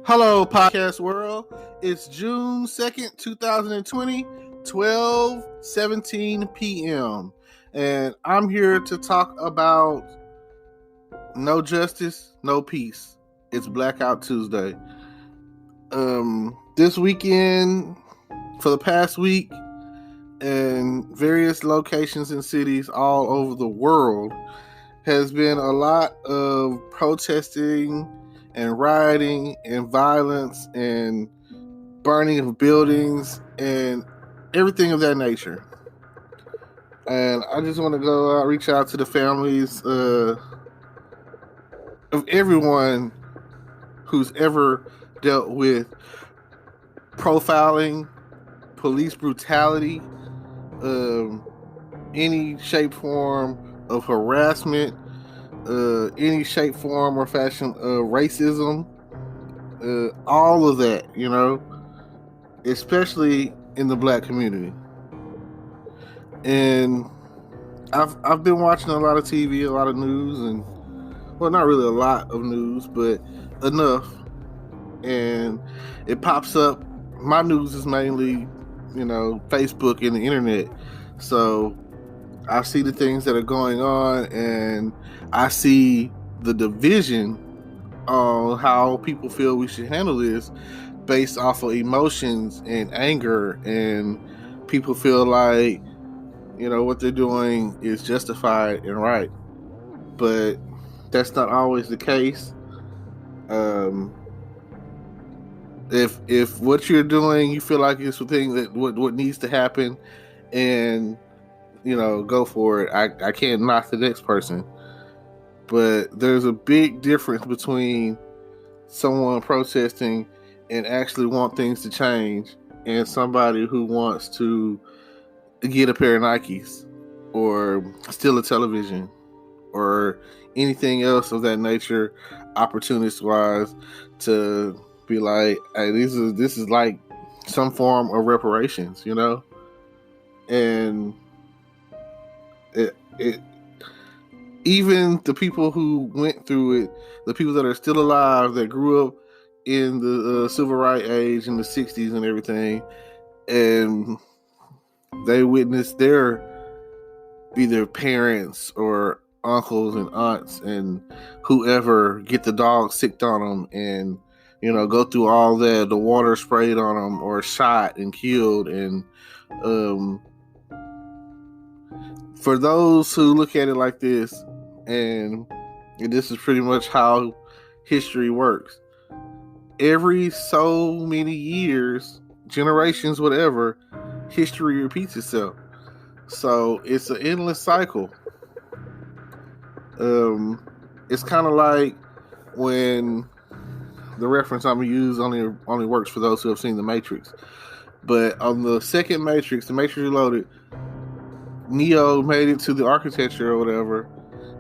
Hello, podcast world. It's June 2nd, 2020, 12:17 p.m. And I'm here to talk about no justice, no peace. It's Blackout Tuesday. This weekend, for the past week, in various locations and cities all over the world, has been a lot of protesting and rioting and violence and burning of buildings and everything of that nature. And I just want to go reach out to the families of everyone who's ever dealt with profiling, police brutality, any shape, form of harassment, any shape, form, or fashion of racism, all of that, especially in the black community. And I've been watching a lot of TV, a lot of news, and well, not really a lot of news, but enough. And it pops up. My news is mainly, Facebook and the internet. So I see the things that are going on, and I see the division on how people feel we should handle this based off of emotions and anger, and people feel like, what they're doing is justified and right. But that's not always the case. If what you're doing, you feel like it's the thing that what needs to happen, and go for it. I can't knock the next person, but there's a big difference between someone protesting and actually want things to change, and somebody who wants to get a pair of Nikes or steal a television or anything else of that nature, opportunist wise, to be like, hey, this is like some form of reparations, and it even the people who went through it, the people that are still alive, that grew up in the civil rights age in the 60s and everything, and they witnessed their either parents or uncles and aunts and whoever get the dog sicked on them, and go through all that, the water sprayed on them or shot and killed. And for those who look at it like this, and this is pretty much how history works, every so many years, generations, whatever, history repeats itself. So it's an endless cycle. It's kind of like when the reference I'm going to use only works for those who have seen The Matrix. But on the second Matrix, The Matrix Reloaded, Neo made it to the architecture or whatever,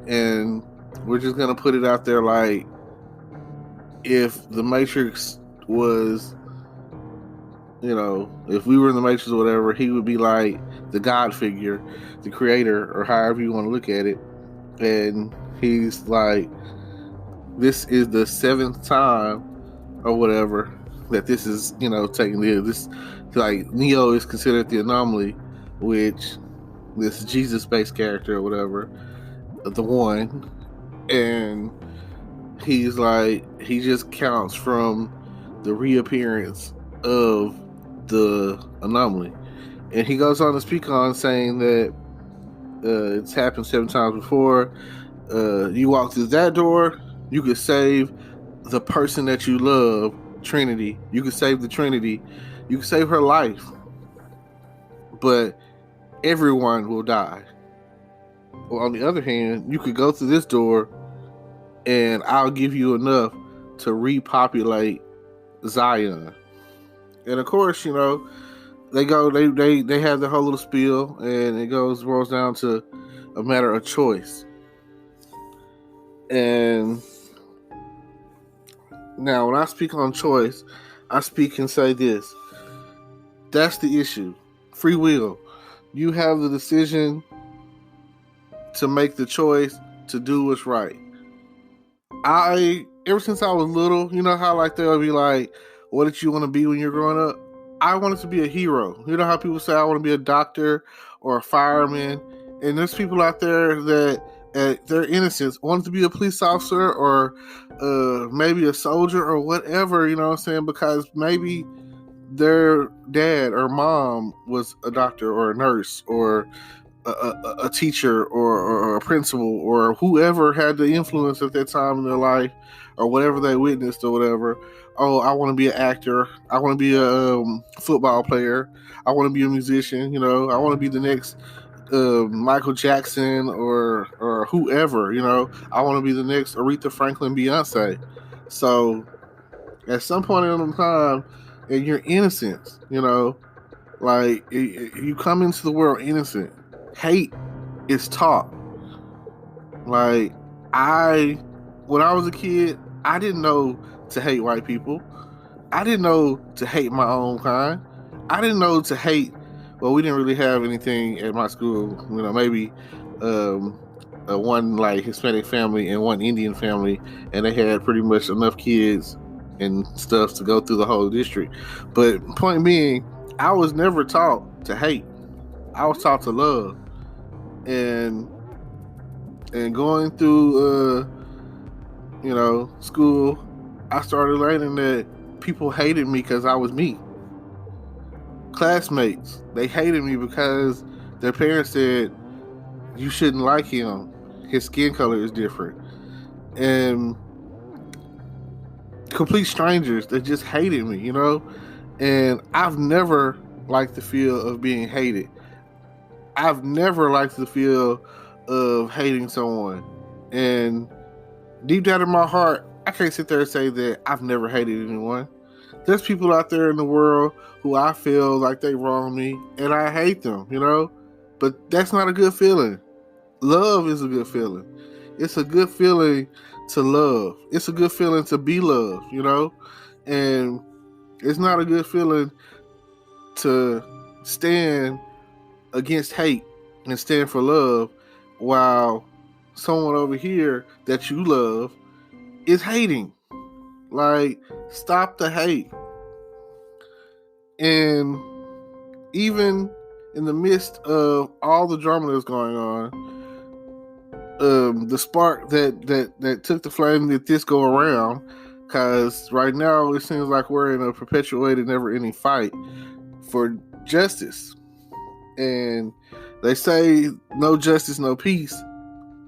and we're just going to put it out there like, if the Matrix was, if we were in the Matrix or whatever, he would be like the God figure, the creator, or however you want to look at it. And he's like, this is the 7th time or whatever that this is, taking this, like, Neo is considered the anomaly, which this Jesus-based character or whatever, the one, and he's like, he just counts from the reappearance of the anomaly. And he goes on to speak on saying that it's happened 7 times before. You walk through that door, you could save the person that you love, Trinity. You could save the Trinity. You could save her life. But everyone will die. Well, on the other hand, you could go through this door, and I'll give you enough to repopulate Zion. And of course, they have the whole little spiel, and it boils down to a matter of choice. And now, when I speak on choice, I speak and say this. That's the issue. Free will. You have the decision to make the choice to do what's right. I ever since I was little, you know how like they'll be like, what did you want to be when you're growing up? I wanted to be a hero. You know how people say I want to be a doctor or a fireman, and there's people out there that at their innocence wanted to be a police officer or maybe a soldier or whatever, you know what I'm saying? Because maybe their dad or mom was a doctor or a nurse or a teacher or a principal or whoever had the influence at that time in their life or whatever they witnessed or whatever. Oh, I want to be an actor. I want to be a football player. I want to be a musician. You know, I want to be the next Michael Jackson or whoever. You know, I want to be the next Aretha Franklin, Beyonce. So at some point in time, in your innocence, you know, like you come into the world innocent. Hate is taught. Like when I was a kid, I didn't know to hate white people. I didn't know to hate my own kind. I didn't know to hate. Well, we didn't really have anything at my school. You know, maybe one like Hispanic family and one Indian family, and they had pretty much enough kids and stuff to go through the whole district. But point being, I was never taught to hate. I was taught to love, and going through school, I started learning that people hated me because I was me. Classmates, they hated me because their parents said you shouldn't like him. His skin color is different. And complete strangers that just hated me, you know? And I've never liked the feel of being hated. I've never liked the feel of hating someone. And deep down in my heart, I can't sit there and say that I've never hated anyone. There's people out there in the world who I feel like they wrong me, and I hate them, you know? But that's not a good feeling. Love is a good feeling. It's a good feeling to love. It's a good feeling to be loved, you know? And it's not a good feeling to stand against hate and stand for love while someone over here that you love is hating. Like, stop the hate. And even in the midst of all the drama that's going on, the spark that took the flame that this go around, because right now it seems like we're in a perpetuated, never-ending fight for justice. And they say no justice, no peace.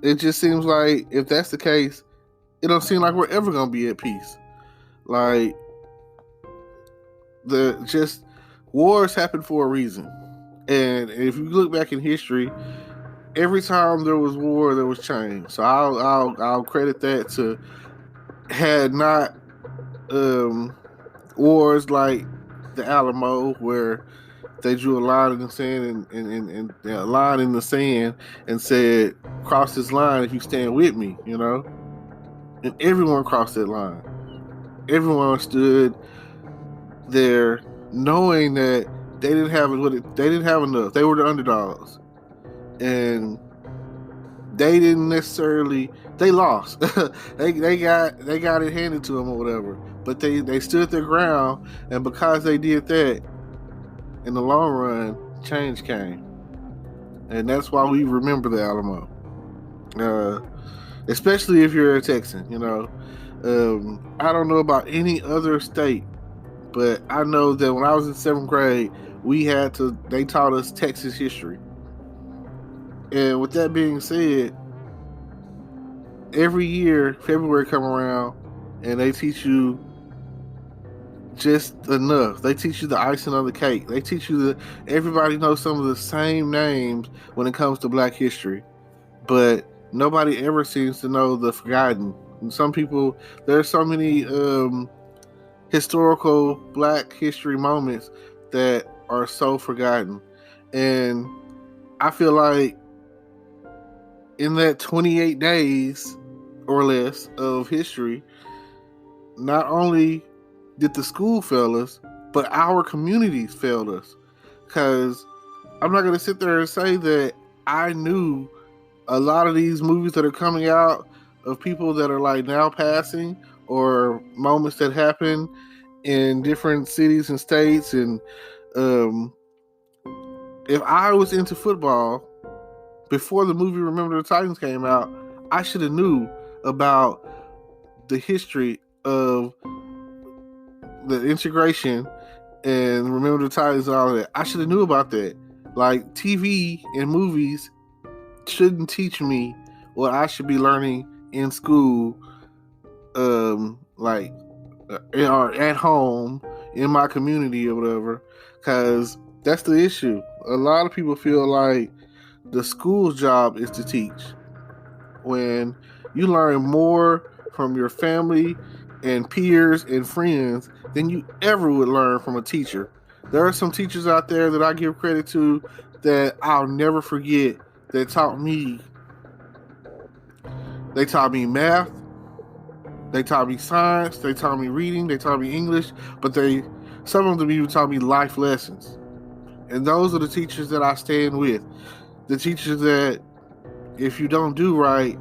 It just seems like if that's the case, it don't seem like we're ever gonna be at peace. Like, wars happen for a reason. And if you look back in history, every time there was war, there was change. So I'll credit that to, had not wars like the Alamo, where they drew a line in the sand and a line in the sand and said, cross this line if you stand with me, you know? And everyone crossed that line. Everyone stood there knowing that they didn't have enough. They were the underdogs. And they didn't necessarily, they lost. they got it handed to them or whatever. But they stood their ground, and because they did that, in the long run, change came. And that's why we remember the Alamo. Especially if you're a Texan, you know. I don't know about any other state, but I know that when I was in 7th grade, they taught us Texas history. And with that being said, every year, February come around, and they teach you just enough. They teach you the icing on the cake. They teach you everybody knows some of the same names when it comes to Black history. But nobody ever seems to know the forgotten. And some people, there's so many historical Black history moments that are so forgotten. And I feel like in that 28 days or less of history, not only did the school fail us, but our communities failed us. Because I'm not going to sit there and say that I knew a lot of these movies that are coming out of people that are like now passing or moments that happen in different cities and states. And if I was into football before the movie Remember the Titans came out, I should have knew about the history of the integration and Remember the Titans and all that. I should have knew about that. Like, TV and movies shouldn't teach me what I should be learning in school, like, or at home in my community or whatever, because that's the issue. A lot of people feel like the school's job is to teach, when you learn more from your family and peers and friends than you ever would learn from a teacher. There are some teachers out there that I give credit to that I'll never forget, that taught me. They taught me math, they taught me science, they taught me reading, they taught me English, but some of them even taught me life lessons. And those are the teachers that I stand with. The teachers that, if you don't do right,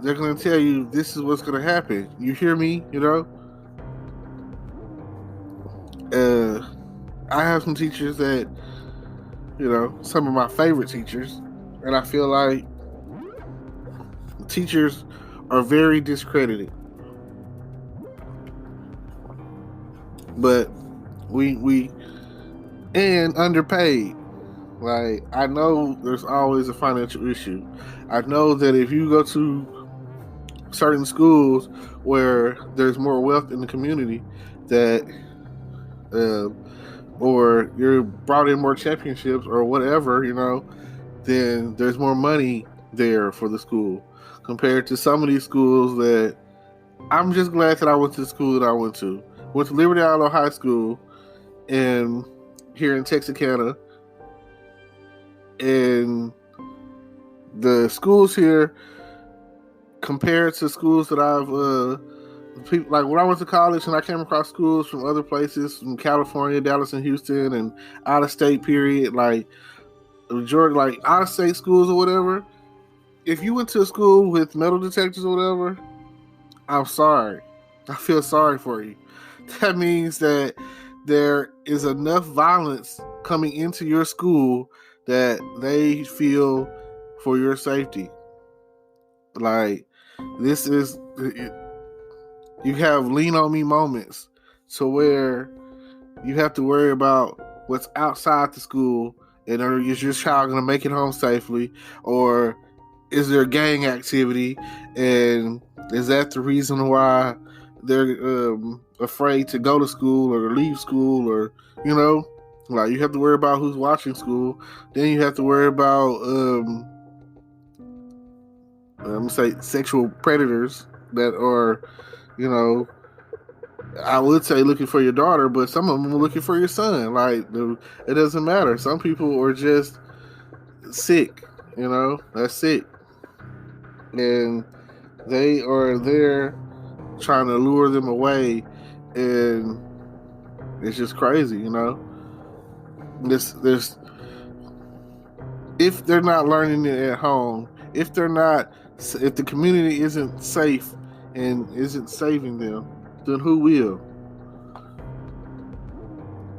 they're going to tell you this is what's going to happen. You hear me? I have some teachers that, some of my favorite teachers, and I feel like teachers are very discredited. But we and underpaid. Like, I know there's always a financial issue. I know that if you go to certain schools where there's more wealth in the community, that or you're brought in more championships or whatever, then there's more money there for the school compared to some of these schools that I'm just glad that I went to the school that I went to. Went to Liberty Island High School and here in Texarkana, and the schools here compared to schools that I've like when I went to college and I came across schools from other places, from California, Dallas, and Houston, and out of state, period, like majority, like out of state schools or whatever. If you went to a school with metal detectors or whatever, I'm sorry. I feel sorry for you. That means that there is enough violence coming into your school that they feel for your safety. Like, this is, you have lean on me moments to where you have to worry about what's outside the school, and is your child going to make it home safely, or is there gang activity, and is that the reason why they're afraid to go to school or leave school, or like, you have to worry about who's watching school. Then you have to worry about I'm gonna say sexual predators that are, I would say looking for your daughter, but some of them are looking for your son. Like, it doesn't matter. Some people are just sick, that's sick, and they are there trying to lure them away, and it's just crazy, This if they're not learning it at home, if the community isn't safe and isn't saving them, then who will?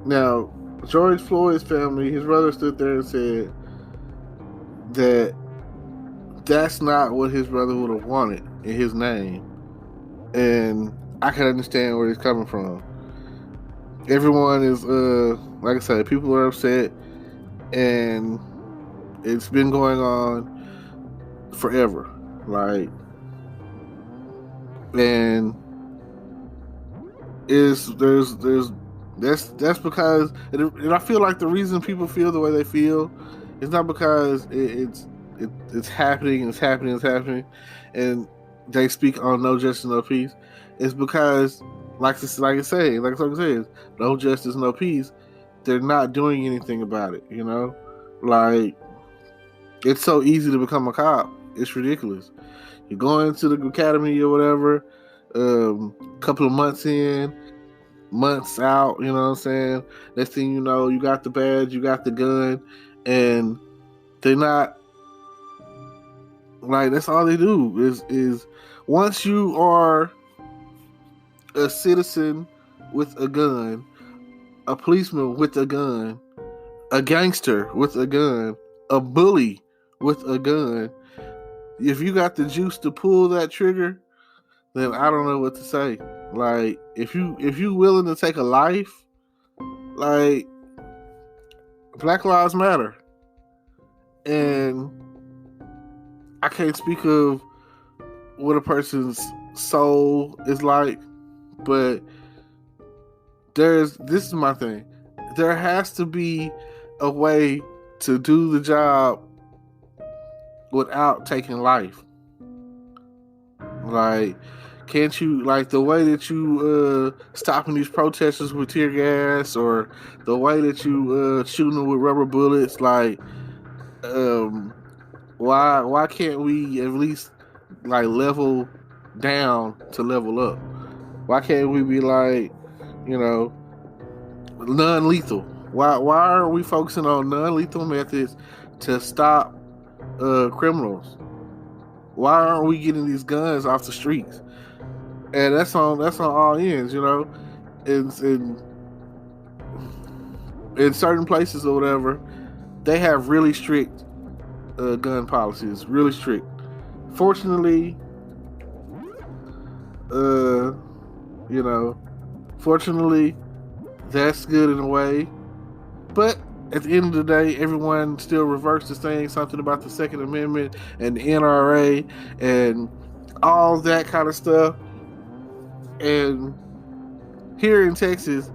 Now, George Floyd's family, his brother stood there and said that that's not what his brother would have wanted in his name. And I can understand where he's coming from. Everyone is, like I said, people are upset, and it's been going on forever. Like, and that's because, and I feel like the reason people feel the way they feel is not because it's happening, and they speak on no justice, no peace. It's because, like I say, no justice, no peace. They're not doing anything about it. Like, it's so easy to become a cop. It's ridiculous. You go into the academy or whatever, couple of months in, months out, you know what I'm saying? Next thing you know, you got the badge, you got the gun, and they're not, like, that's all they do is once you are a citizen with a gun, a policeman with a gun, a gangster with a gun, a bully with a gun. If you got the juice to pull that trigger, then I don't know what to say. Like if you willing to take a life, like Black Lives Matter. And I can't speak of what a person's soul is like, but this is my thing. There has to be a way to do the job without taking life. Like, can't you, like the way that you stopping these protesters with tear gas, or the way that you shooting them with rubber bullets, like why can't we at least like level down to level up? Why can't we be like, you know, non-lethal? Why are we focusing on non-lethal methods to stop criminals? Why aren't we getting these guns off the streets? And that's on all ends, you know. In certain places or whatever, they have really strict gun policies, really strict. Fortunately, fortunately, that's good in a way. But at the end of the day, everyone still reverts to saying something about the Second Amendment and the NRA and all that kind of stuff. And here in Texas,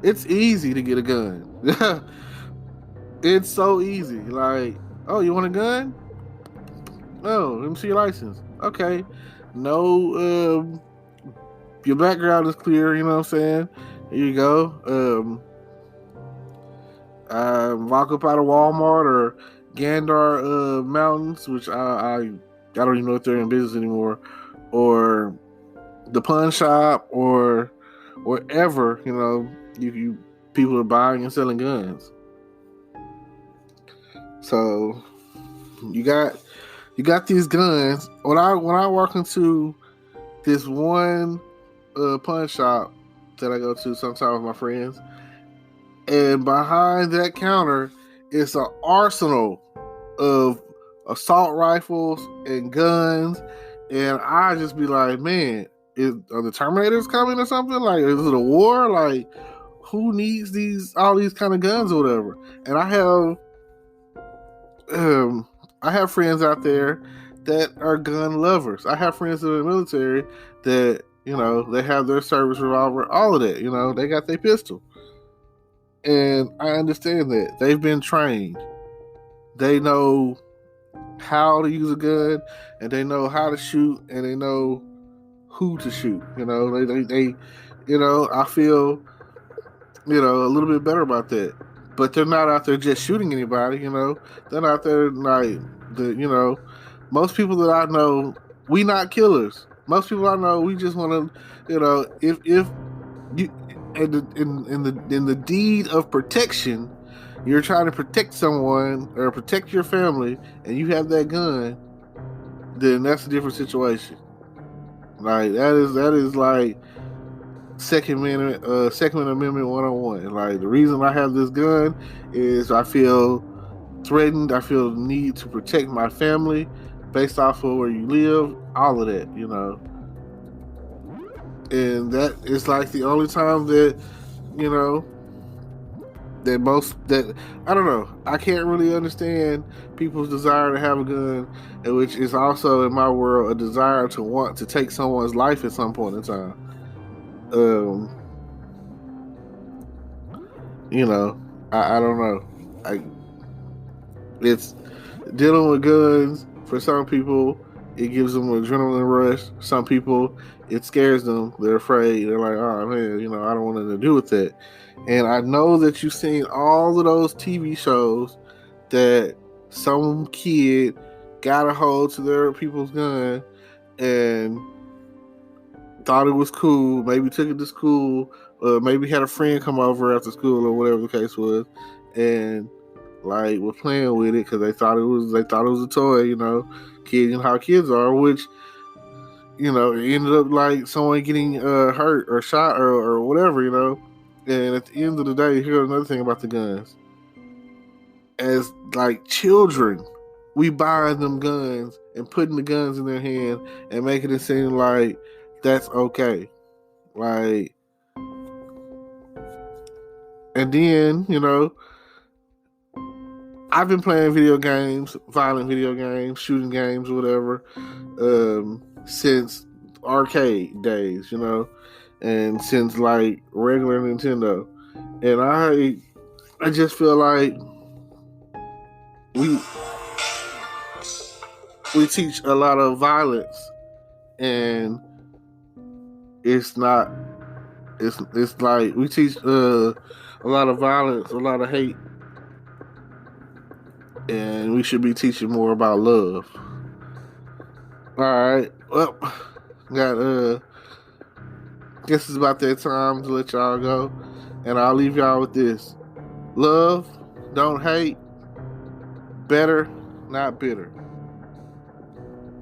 it's easy to get a gun. It's so easy. Like, oh, you want a gun? No, let me see your license. Okay. No, your background is clear, you know what I'm saying? Here you go. Walk up out of Walmart or Gandar Mountains, which I don't even know if they're in business anymore, or the pawn shop, or wherever, you know, you people are buying and selling guns. So you got these guns. When I walk into this one pawn shop that I go to sometimes with my friends, and behind that counter is an arsenal of assault rifles and guns, and I just be like, man, are the Terminators coming or something? Like, is it a war? Like, who needs all these kind of guns or whatever? And I have friends out there that are gun lovers. I have friends in the military that, you know, they have their service revolver, all of that, you know, they got their pistol. And I understand that. They've been trained. They know how to use a gun, and they know how to shoot, and they know who to shoot. You know, they you know, I feel, you know, a little bit better about that. But they're not out there just shooting anybody, you know. They're not there like you know, most people that I know, we not killers. Most people I know, we just want to, you know, if you in the deed of protection, you're trying to protect someone or protect your family, and you have that gun, then that's a different situation. Like that is like Second Amendment 101. Like, the reason I have this gun is I feel threatened. I feel the need to protect my family based off of where you live. All of that, you know. And that is like the only time that, you know, that I don't know. I can't really understand people's desire to have a gun, which is also in my world a desire to want to take someone's life at some point in time. You know, I don't know. It's dealing with guns. For some people, it gives them an adrenaline rush. Some people, it scares them. They're afraid. They're like, oh man, you know, I don't want anything to do with that. And I know that you've seen all of those TV shows that some kid got a hold to their people's gun and thought it was cool, maybe took it to school, maybe had a friend come over after school or whatever the case was, and like were playing with it because they thought it was a toy, you know, kids and how kids are, which it ended up like someone getting hurt or shot or whatever, And at the end of the day, here's another thing about the guns. As like children, we buying them guns and putting the guns in their hand and making it seem like that's okay. Like, and then, I've been playing video games, violent video games, shooting games, whatever, since arcade days, and since like regular Nintendo. And I just feel like we teach a lot of violence, and it's not. It's like we teach a lot of violence, a lot of hate, and we should be teaching more about love. All right, well, guess it's about that time to let y'all go, and I'll leave y'all with this: love, don't hate, better, not bitter.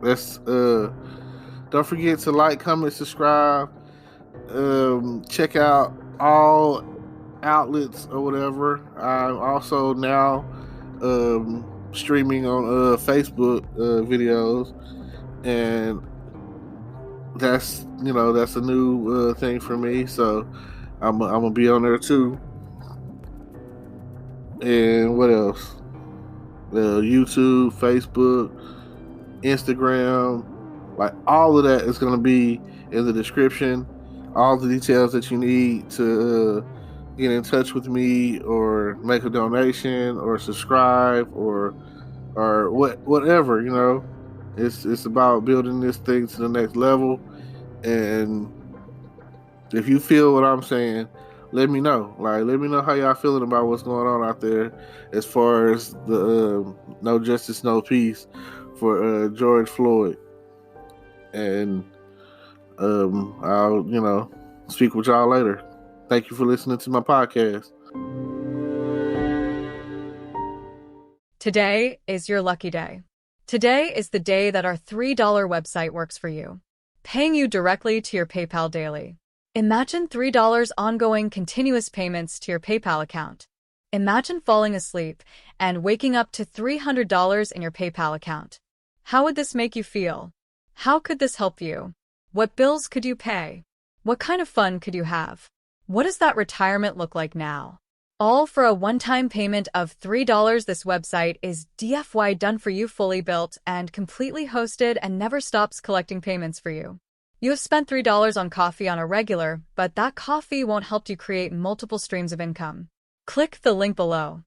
Let's don't forget to like, comment, subscribe. Check out all outlets or whatever. I'm also now streaming on Facebook videos, and that's a new thing for me. So I'm gonna be on there too. And what else? YouTube, Facebook, Instagram, like all of that is going to be in the description. All the details that you need to get in touch with me or make a donation or subscribe or whatever. It's about building this thing to the next level. And if you feel what I'm saying, let me know. Like, let me know how y'all feeling about what's going on out there as far as the no justice, no peace for George Floyd. And I'll, speak with y'all later. Thank you for listening to my podcast. Today is your lucky day. Today is the day that our $3 website works for you, paying you directly to your PayPal daily. Imagine $3 ongoing continuous payments to your PayPal account. Imagine falling asleep and waking up to $300 in your PayPal account. How would this make you feel? How could this help you? What bills could you pay? What kind of fun could you have? What does that retirement look like now? All for a one-time payment of $3. This website is DFY done for you, fully built and completely hosted, and never stops collecting payments for you. You have spent $3 on coffee on a regular, but that coffee won't help you create multiple streams of income. Click the link below.